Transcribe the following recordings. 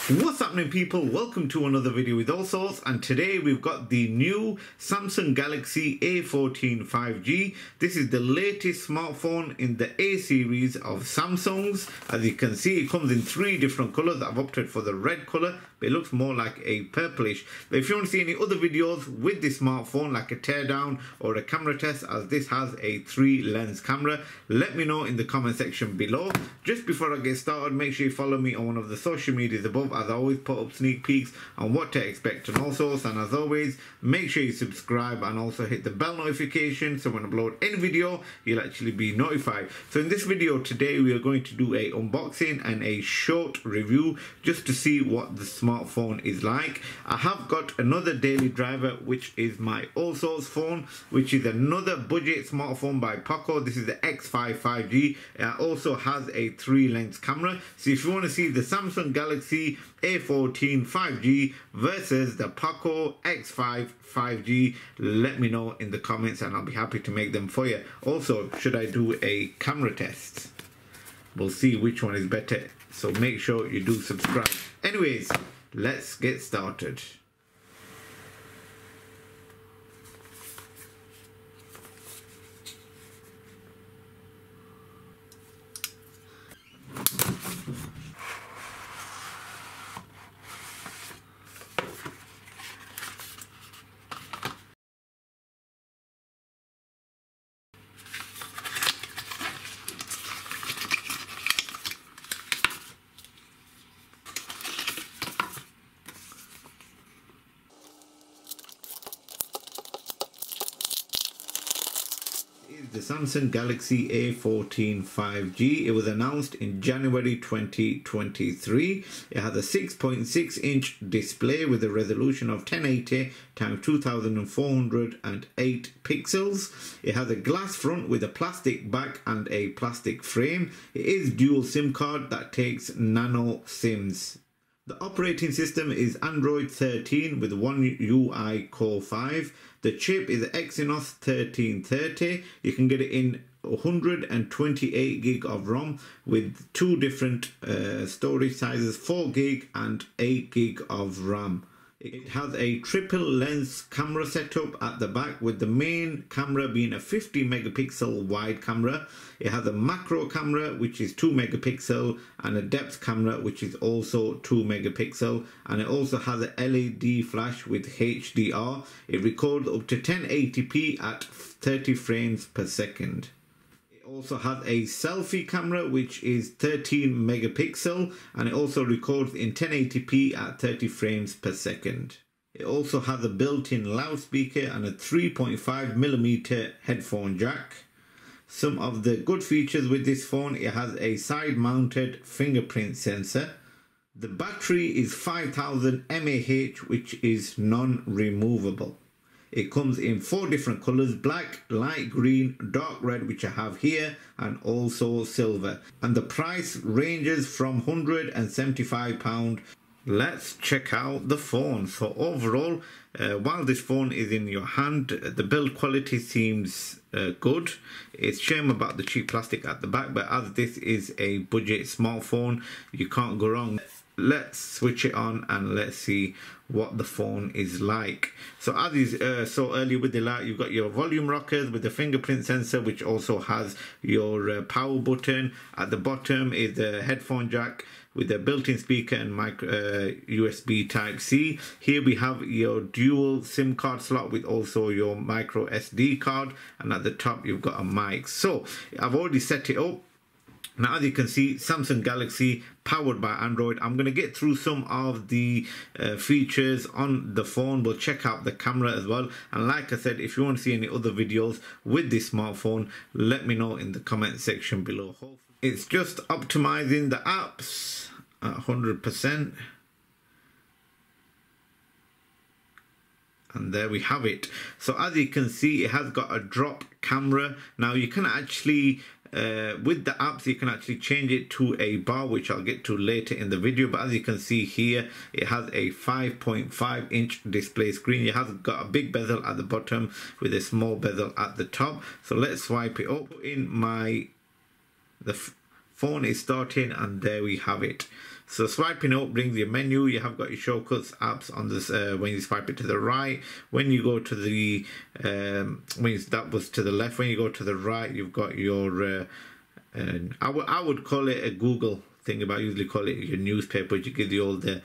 What's happening, people? Welcome to another video with Allsortzz, and today we've got the new Samsung Galaxy A14 5G. This is the latest smartphone in the A series of Samsungs. As you can see, it comes in three different colors. I've opted for the red color, but it looks more like a purplish. But if you want to see any other videos with this smartphone, like a teardown or a camera test, as this has a 3-lens camera, let me know in the comment section below. Just before I get started, make sure you follow me on one of the social medias above, as I always put up sneak peeks on what to expect on Allsortzz. And as always, make sure you subscribe and also hit the bell notification so when I upload any video, you'll actually be notified. So in this video today, we are going to do a unboxing and a short review just to see what the smartphone is like. I have got another daily driver, which is my Allsortzz phone, which is another budget smartphone by Poco. This is the X5 5G. It also has a 3-lens camera. So if you want to see the Samsung Galaxy A14 5G versus the Poco X5 5G, let me know in the comments and I'll be happy to make them for you. Also, should I do a camera test? We'll see which one is better, so make sure you do subscribe. Anyways, let's get started. The Samsung Galaxy A14 5G. It was announced in January 2023. It has a 6.6-inch display with a resolution of 1080 x 2408 pixels. It has a glass front with a plastic back and a plastic frame. It is dual SIM card that takes nano SIMs. The operating system is Android 13 with One UI Core 5. The chip is Exynos 1330. You can get it in 128 gig of ROM with two different storage sizes, 4 gig and 8 gig of RAM. It has a triple lens camera setup at the back, with the main camera being a 50 megapixel wide camera. It has a macro camera which is 2 megapixel and a depth camera which is also 2 megapixel, and it also has a LED flash with HDR. It records up to 1080p at 30 frames per second. It also has a selfie camera which is 13 megapixel and it also records in 1080p at 30 frames per second. It also has a built-in loudspeaker and a 3.5mm headphone jack. Some of the good features with this phone: it has a side-mounted fingerprint sensor. The battery is 5000 mAh, which is non-removable. It comes in 4 different colors: black, light green, dark red, which I have here, and also silver. And the price ranges from £175. Let's check out the phone. So overall, while this phone is in your hand, the build quality seems good. It's a shame about the cheap plastic at the back, but as this is a budget smartphone, you can't go wrong. Let's switch it on and let's see what the phone is like. So as you saw earlier with the light, you've got your volume rockers with the fingerprint sensor, which also has your power button. At the bottom is the headphone jack with a built-in speaker and micro USB Type-C. Here we have your dual SIM card slot with also your micro SD card, and at the top you've got a mic. So I've already set it up. Now, as you can see, Samsung Galaxy powered by Android. I'm going to get through some of the features on the phone. We'll check out the camera as well. And like I said, if you want to see any other videos with this smartphone, let me know in the comment section below. It's just optimizing the apps at 100%. And there we have it. So as you can see, it has got a drop camera. Now you can actually with the apps, you can actually change it to a bar, which I'll get to later in the video. But as you can see here, it has a 5.5-inch display screen. It has got a big bezel at the bottom with a small bezel at the top. So let's swipe it up. The phone is starting, and there we have it. So swiping up brings your menu. You have got your shortcuts apps on this. When you swipe it to the right, when you go to the that was to the left. When you go to the right, you've got your I would call it a Google thing, about usually call it your newspaper, which gives you all the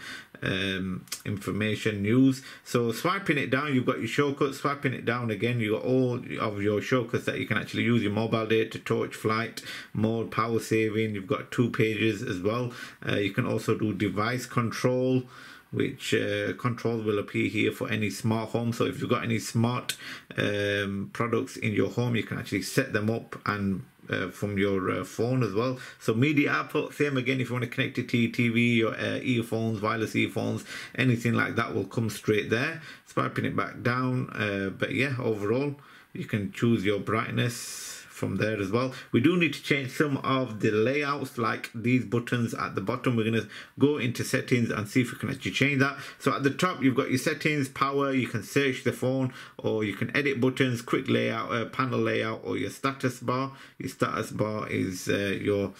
information, news. So swiping it down, you've got your shortcuts. Swiping it down again, you got all of your shortcuts that you can actually use. Your mobile data, torch, flight mode, power saving. You've got 2 pages as well. You can also do device control, which controls will appear here for any smart home. So if you've got any smart products in your home, you can actually set them up and from your phone as well. So media output, same again, if you want to connect it to your TV, your earphones, wireless earphones, anything like that will come straight there. Swiping it back down, but yeah, overall you can choose your brightness from there as well. We do need to change some of the layouts, like these buttons at the bottom. We're going to go into settings and see if we can actually change that. So at the top you've got your settings, power, you can search the phone, or you can edit buttons, quick layout, panel layout, or your status bar. Your status bar is your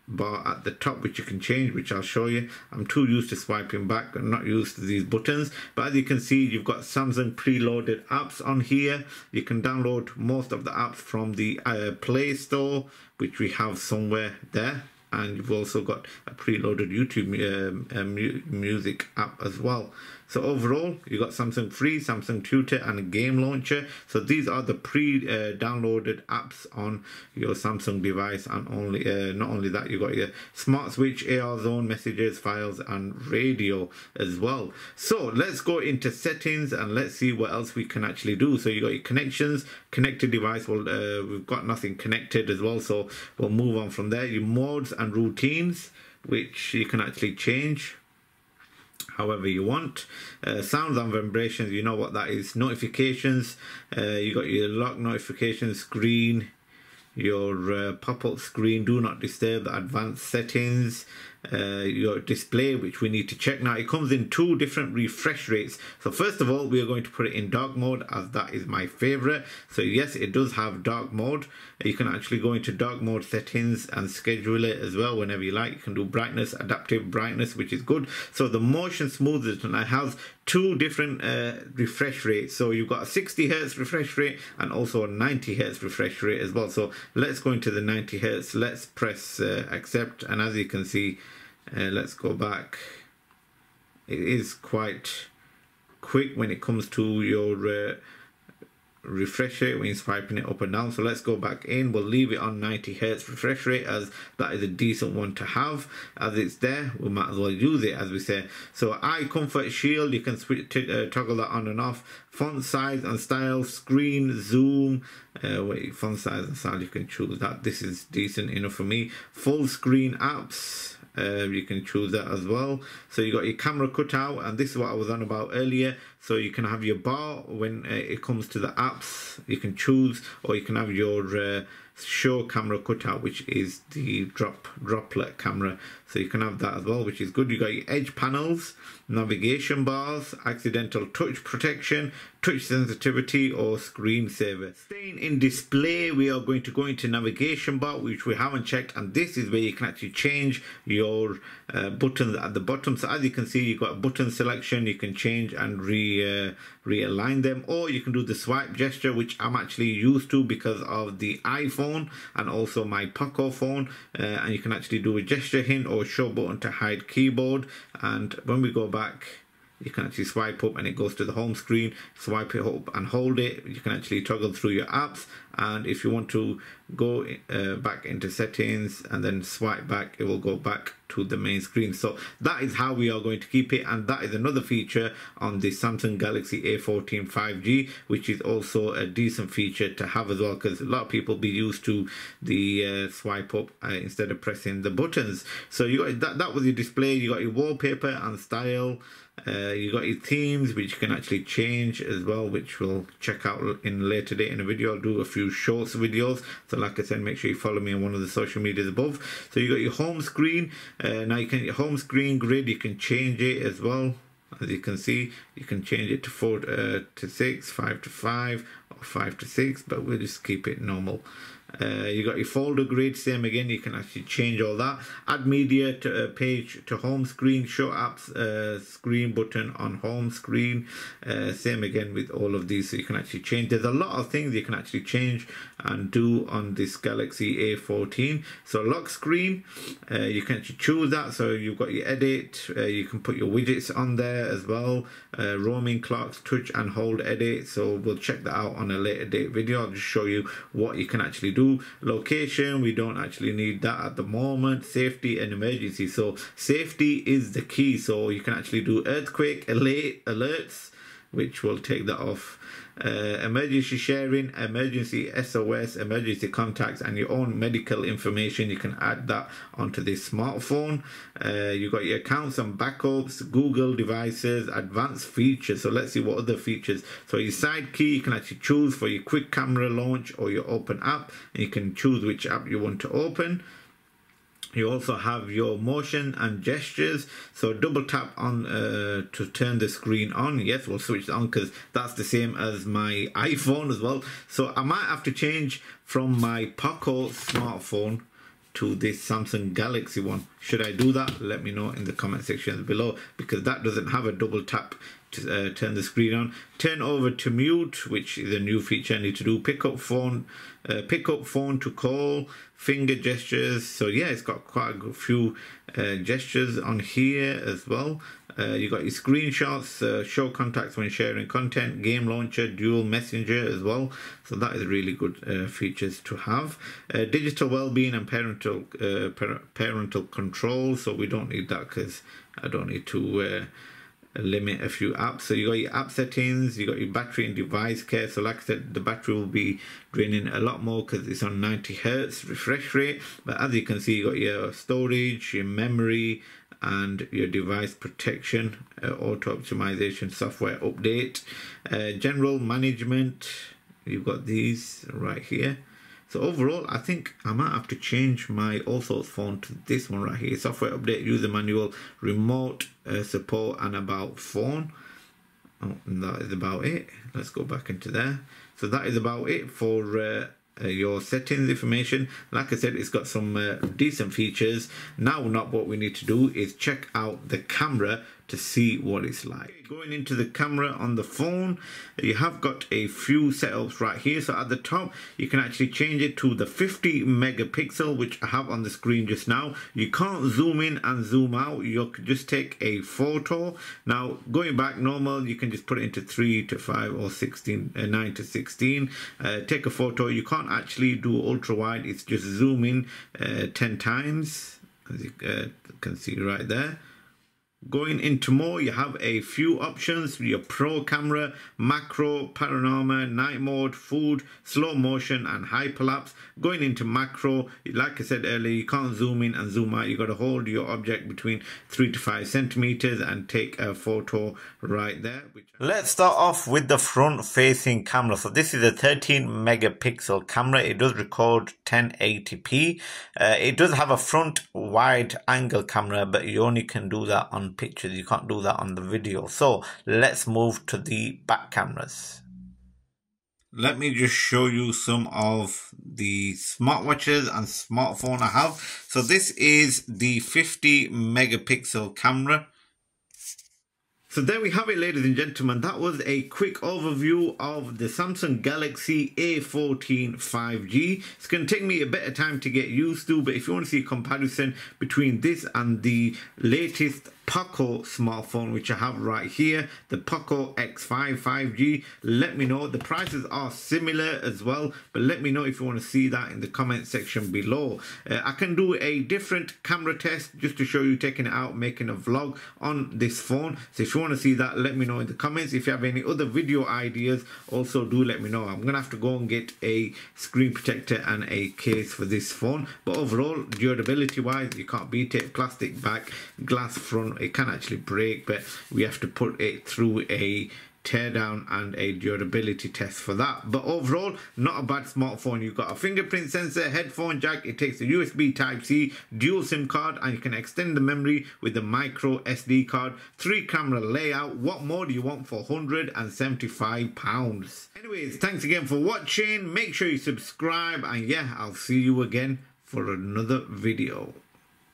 bar at the top, which you can change, which I'll show you. I'm too used to swiping back and not used to these buttons, but as you can see, you've got Samsung preloaded apps on here. You can download most of the apps from the Play Store, which we have somewhere there, and you've also got a preloaded YouTube music app as well. So overall, you got Samsung Free, Samsung Tutor, and a game launcher. So these are the pre-downloaded apps on your Samsung device, and only not only that, you got your Smart Switch, AR Zone, messages, files, and radio as well. So let's go into settings and let's see what else we can actually do. So you got your connections, connected device. Well, we've got nothing connected as well, so we'll move on from there. Your modes and routines, which you can actually change however you want. Sounds and vibrations, you know what that is. Notifications, you got your lock notification screen, your pop-up screen, do not disturb, the advanced settings, your display, which we need to check. Now it comes in 2 different refresh rates. So first of all, we are going to put it in dark mode, as that is my favorite. So yes, it does have dark mode. You can actually go into dark mode settings and schedule it as well whenever you like. You can do brightness, adaptive brightness, which is good. So the motion smoothers, and it has 2 different refresh rates. So you've got a 60 Hz refresh rate and also a 90 Hz refresh rate as well. So let's go into the 90 Hz. Let's press accept, and as you can see, let's go back. It is quite quick when it comes to your refresh rate when you're swiping it up and down. So let's go back in. We'll leave it on 90 Hz refresh rate, as that is a decent one to have. As it's there, we might as well use it, as we say. So eye comfort shield, you can switch toggle that on and off. Font size and style, screen zoom, font size and style, you can choose that. This is decent enough for me. Full screen apps, you can choose that as well. So you got your camera cutout, and this is what I was on about earlier. So you can have your bar when it comes to the apps, you can choose, or you can have your show camera cutout, which is the droplet camera. So you can have that as well, which is good. You got your edge panels, navigation bars, accidental touch protection, touch sensitivity, or screensaver. Staying in display, we are going to go into navigation bar, which we haven't checked, and this is where you can actually change your buttons at the bottom. So as you can see, you've got button selection, you can change and realign them, or you can do the swipe gesture, which I'm actually used to because of the iPhone and also my Poco phone, and you can actually do a gesture hint or show button to hide keyboard. And when we go back, you can actually swipe up and it goes to the home screen. Swipe it up and hold it. You can actually toggle through your apps, and if you want to go back into settings and then swipe back, it will go back to the main screen. So that is how we are going to keep it, and that is another feature on the Samsung Galaxy A14 5G, which is also a decent feature to have as well, because a lot of people be used to the swipe up instead of pressing the buttons. So you got that was your display. You got your wallpaper and style. You got your themes, which you can actually change as well, which we'll check out in a later date in a video. I'll do a few shorts videos. So like I said, make sure you follow me on one of the social medias above. So you got your home screen. Now you can, your home screen grid, you can change it as well. As you can see, you can change it to 4 to 6, 5 to 5, or 5 to 6, but we'll just keep it normal. You got your folder grid, same again, you can actually change all that. Add media to page to home screen, show apps screen button on home screen. Same again with all of these, so you can actually change. There's a lot of things you can actually change and do on this Galaxy A14. So lock screen, you can actually choose that. So you've got your edit, you can put your widgets on there as well. Roaming clocks, touch and hold edit. So we'll check that out on a later date video. I'll just show you what you can actually do. Location, we don't actually need that at the moment. Safety and emergency. So safety is the key. So you can actually do earthquake alerts, which will take that off. Emergency sharing, emergency SOS, emergency contacts, and your own medical information. You can add that onto this smartphone. You got your accounts and backups, Google devices, advanced features. So let's see what other features. So your side key, you can actually choose for your quick camera launch or your open app, and you can choose which app you want to open. You also have your motion and gestures. So double tap on to turn the screen on. Yes, we'll switch it on because that's the same as my iPhone as well. So I might have to change from my Poco smartphone to this Samsung Galaxy one. Should I do that? Let me know in the comment section below, because that doesn't have a double tap to turn the screen on. Turn over to mute, which is a new feature I need to do. Pick up phone to call, finger gestures. So yeah, it's got quite a few gestures on here as well. You got your screenshots, show contacts when sharing content, game launcher, dual messenger as well. So that is really good features to have. Digital well-being and parental control. So we don't need that because I don't need to limit a few apps. So you got your app settings, you got your battery and device care. So like I said, the battery will be draining a lot more because it's on 90 hertz refresh rate. But as you can see, you got your storage, your memory, and your device protection, auto optimization, software update, general management. You've got these right here. So overall, I think I might have to change my Allsortzz phone to this one right here. Software update, user manual, remote support, and about phone. Oh, and that is about it. Let's go back into there. So that is about it for your settings information. Like I said, it's got some decent features. Now, not what we need to do is check out the camera to see what it's like. Going into the camera on the phone, you have got a few setups right here. So at the top, you can actually change it to the 50 megapixel, which I have on the screen just now. You can't zoom in and zoom out. You can just take a photo. Now, going back normal, you can just put it into 3 to 5 or 16, 9 to 16. Take a photo. You can't actually do ultra wide. It's just zoom in 10 times, as you can see right there. Going into more, you have a few options. Your pro camera, macro, panorama, night mode, food, slow motion, and hyperlapse. Going into macro, like I said earlier, you can't zoom in and zoom out. You got to hold your object between 3 to 5 centimeters and take a photo right there. Let's start off with the front facing camera. So this is a 13 megapixel camera. It does record 1080p. It does have a front wide angle camera, but you only can do that on pictures. You can't do that on the video. So let's move to the back cameras. Let me just show you some of the smartwatches and smartphone I have. So this is the 50 megapixel camera. So there we have it, ladies and gentlemen. That was a quick overview of the Samsung Galaxy A14 5G. It's going to take me a bit of time to get used to, but if you want to see a comparison between this and the latest Poco smartphone, which I have right here, the Poco X5 5G, let me know. The prices are similar as well, but let me know if you want to see that in the comment section below. I can do a different camera test just to show you taking it out, making a vlog on this phone. So if you want to see that, let me know in the comments. If you have any other video ideas, also do let me know. I'm gonna have to go and get a screen protector and a case for this phone, but overall, durability wise, you can't beat it. Plastic back, glass front. It can actually break, but we have to put it through a teardown and a durability test for that. But overall, not a bad smartphone. You've got a fingerprint sensor, headphone jack, it takes a USB Type-C, dual SIM card, and you can extend the memory with the micro SD card, 3-camera layout. What more do you want for £175? Anyways, thanks again for watching. Make sure you subscribe, and yeah, I'll see you again for another video.